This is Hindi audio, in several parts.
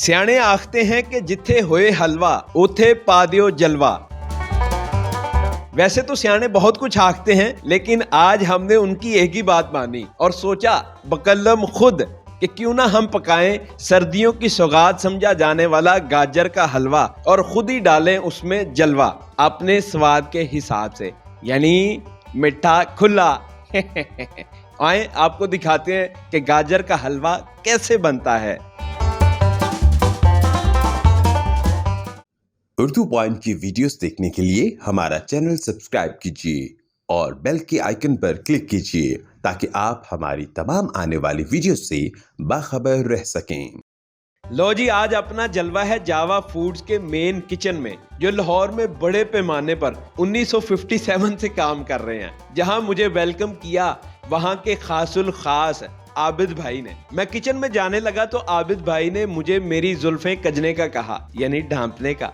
सियाणे आखते हैं कि जिथे होए हलवा उथे पा दियो जलवा। वैसे तो सियाणे बहुत कुछ आखते हैं, लेकिन आज हमने उनकी एक ही बात मानी और सोचा बकल्लम खुद कि क्यों ना हम पकाएं सर्दियों की सौगात समझा जाने वाला गाजर का हलवा और खुद ही डालें उसमें जलवा अपने स्वाद के हिसाब से, यानी मीठा खुला। आए आपको दिखाते हैं कि गाजर का हलवा कैसे बनता है। उर्दू पॉइंट की वीडियोस देखने के लिए हमारा चैनल सब्सक्राइब कीजिए और बेल के आइकन पर क्लिक कीजिए ताकि आप हमारी तमाम आने वाली वीडियोस से बाखबर रह सकें। लो जी, आज अपना जलवा है जावा फूड्स के मेन किचन में, जो लाहौर में बड़े पैमाने पर 1957 से काम कर रहे हैं। जहां मुझे वेलकम किया वहां के खासुल खास आबिद भाई ने। मैं किचन में जाने लगा तो आबिद भाई ने मुझे मेरी जुल्फें कजने का कहा, यानी ढांपने का।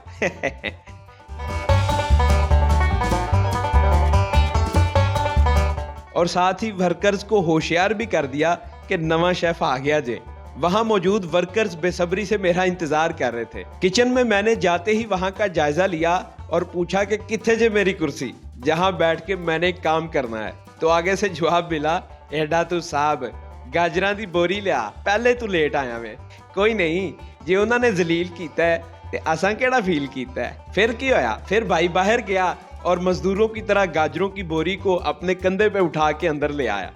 और साथ ही वर्कर्स को होशियार भी कर दिया कि नवा शेफ आ गया जे। वहां मौजूद वर्कर्स बेसब्री से मेरा इंतजार कर रहे थे। किचन में मैंने जाते ही वहां का जायजा लिया और पूछा कि किथे जे मेरी कुर्सी जहां बैठ के मैंने काम करना है। तो आगे से जवाब मिला, एडा तू साहब गाजरां दी बोरी लिया, पहले तू लेट आया मैं। कोई नहीं, जे उन्होंने जलील कीता है ते असां केड़ा फील कीता है। फिर की होया, फिर भाई बाहर गया और मजदूरों की तरह गाजरों की बोरी को अपने कंधे पे उठा के अंदर ले आया।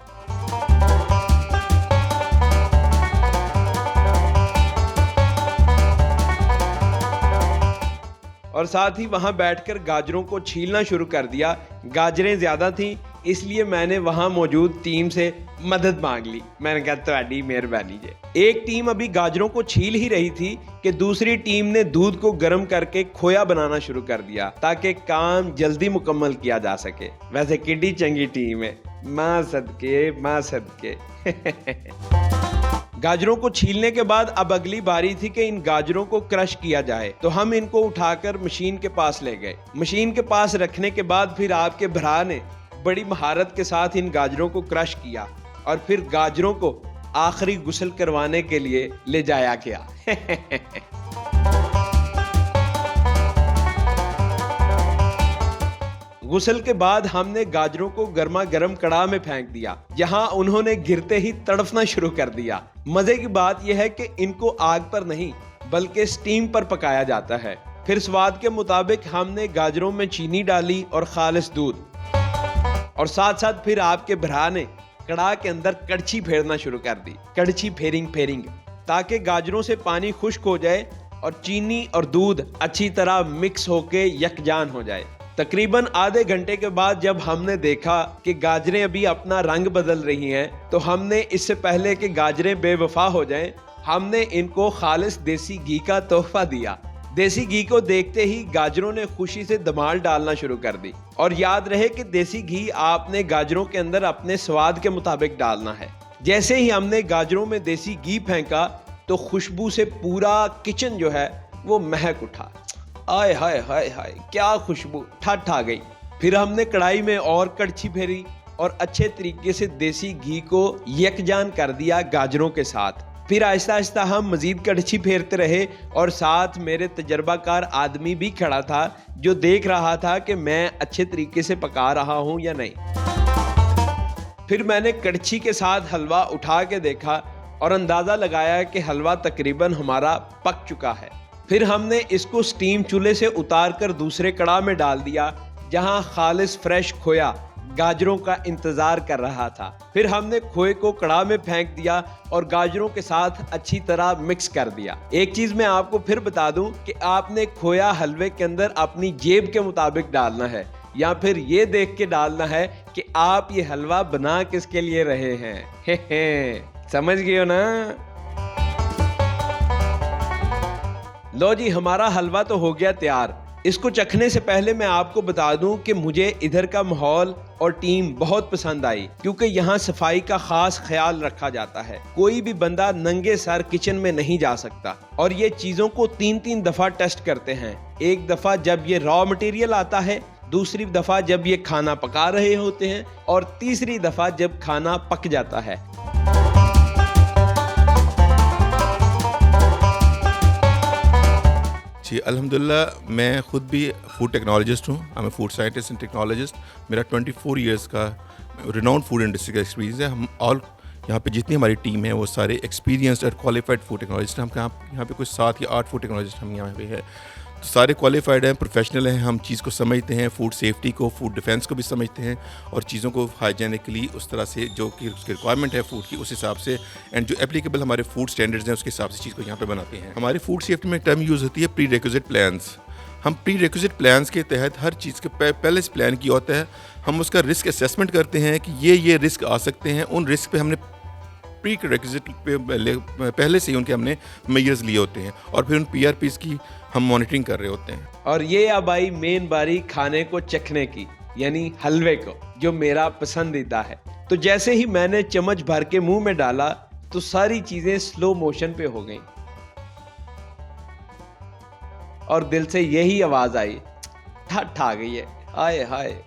और साथ ही वहां बैठकर गाजरों को छीलना शुरू कर दिया। गाजरें ज्यादा थीं, इसलिए मैंने वहां मौजूद टीम से मदद मांग ली। मैंने कहा तुम्हारी मेहरबानी जे। एक टीम अभी गाजरों को छील ही रही थी कि दूसरी टीम ने दूध को गर्म करके खोया बनाना शुरू कर दिया ताकि काम जल्दी मुकम्मल किया जा सके। वैसे किड्डी चंगी टीम है, माँ सदके माँ सदके। गाजरों को छीलने के बाद अब अगली बारी थी कि इन गाजरों को क्रश किया जाए। तो हम इनको उठाकर मशीन के पास ले गए। मशीन के पास रखने के बाद फिर आपके भरा ने बड़ी महारत के साथ इन गाजरों को क्रश किया और फिर गाजरों को आखिरी गुस्ल करवाने के लिए ले जाया गया। गुस्ल के बाद हमने गाजरों को गर्मा गर्म कड़ाह में फेंक दिया, जहां उन्होंने गिरते ही तड़फना शुरू कर दिया। मजे की बात यह है कि इनको आग पर नहीं बल्कि स्टीम पर पकाया जाता है। फिर स्वाद के मुताबिक हमने गाजरों में चीनी डाली और खालिस दूध, और साथ साथ फिर आपके भरा ने कड़ाह के अंदर कड़छी फेरना शुरू कर दी। कड़छी फेरिंग ताकि गाजरों से पानी खुश्क हो जाए और चीनी और दूध अच्छी तरह मिक्स होके यकजान हो जाए। तकरीबन आधे घंटे के बाद जब हमने देखा कि गाजरें अभी अपना रंग बदल रही हैं, तो हमने इससे पहले कि गाजरें बेवफा हो जाएं, हमने इनको खालिस देसी घी का तोहफा दिया। देसी घी को देखते ही गाजरों ने खुशी से धमाल डालना शुरू कर दी। और याद रहे कि देसी घी आपने गाजरों के अंदर अपने स्वाद के मुताबिक डालना है। जैसे ही हमने गाजरों में देसी घी फेंका तो खुशबू से पूरा किचन जो है वो महक उठा। आय हाय हाय हाय, क्या खुशबू ठट आ गई। फिर हमने कढ़ाई में और कड़छी फेरी और अच्छे तरीके से देसी घी को यकजान कर दिया गाजरों के साथ। फिर आहिस्ता आहिस्ता हम मजीद कड़छी फेरते रहे और साथ मेरे तजर्बाकार आदमी भी खड़ा था जो देख रहा था कि मैं अच्छे तरीके से पका रहा हूं या नहीं। फिर मैंने कड़छी के साथ हलवा उठा के देखा और अंदाज़ा लगाया कि हलवा तकरीबन हमारा पक चुका है। फिर हमने इसको स्टीम चूल्हे से उतार कर दूसरे कड़ाह में डाल दिया, जहां खालिस फ्रेश खोया गाजरों का इंतजार कर रहा था। फिर हमने खोए को कड़ाह में फेंक दिया और गाजरों के साथ अच्छी तरह मिक्स कर दिया। एक चीज मैं आपको फिर बता दूं कि आपने खोया हलवे के अंदर अपनी जेब के मुताबिक डालना है, या फिर ये देख के डालना है कि आप ये हलवा बना किसके लिए रहे हैं। समझ गए हो ना? लो जी, हमारा हलवा तो हो गया तैयार। इसको चखने से पहले मैं आपको बता दूं कि मुझे इधर का माहौल और टीम बहुत पसंद आई, क्योंकि यहाँ सफाई का खास ख्याल रखा जाता है। कोई भी बंदा नंगे सर किचन में नहीं जा सकता और ये चीजों को 3-3 दफा टेस्ट करते हैं। एक दफा जब ये रॉ मटेरियल आता है, दूसरी दफा जब ये खाना पका रहे होते हैं, और तीसरी दफा जब खाना पक जाता है। जी, अल्हम्दुलिल्लाह मैं ख़ुद भी फूड टेक्नोलॉजिस्ट हूँ। I am food scientist and technologist. मेरा 24 इयर्स का रिनाउंड फूड इंडस्ट्री का एक्सपीरियंस है। हम ऑल यहाँ पे जितनी हमारी टीम है वो सारे एक्सपीरियंस्ड और क्वालिफाइड फूड टेक्नोलॉजिस्ट हैं। हम यहाँ पे कुछ 7 या 8 फूड टेक्नोलॉजिस्ट हम यहाँ पे है। तो सारे क्वालिफाइड हैं, प्रोफेशनल हैं, हम चीज़ को समझते हैं, फूड सेफ्टी को, फूड डिफेंस को भी समझते हैं और चीज़ों को हाइजेनिकली उस तरह से जो कि उसकी रिक्वायरमेंट है फूड की उस हिसाब से एंड जो एप्लीकेबल हमारे फूड स्टैंडर्ड्स हैं उसके हिसाब से चीज़ को यहाँ पे बनाते हैं। हमारी फूड सेफ्टी में एक टर्म यूज़ होती है प्री रिक्विजिट प्लान्स। हम प्री रिक्विजिट प्लान्स के तहत हर चीज़ के पहले से प्लान किया होता है। हम उसका रिस्क असेसमेंट करते हैं कि ये रिस्क आ सकते हैं। उन रिस्क पे हमने प्री रिक्विजिट पे पहले से ही उनके हमने मेजर्स लिए होते हैं और फिर उन PRPs की हम मॉनिटरिंग कर रहे होते हैं। और ये अब आई मेन बारी खाने को चखने की, यानी हलवे को, जो मेरा पसंदीदा है। तो जैसे ही मैंने चम्मच भर के मुंह में डाला तो सारी चीजें स्लो मोशन पे हो गईं और दिल से यही आवाज आई, ठा ठा गई है, हाय हाय।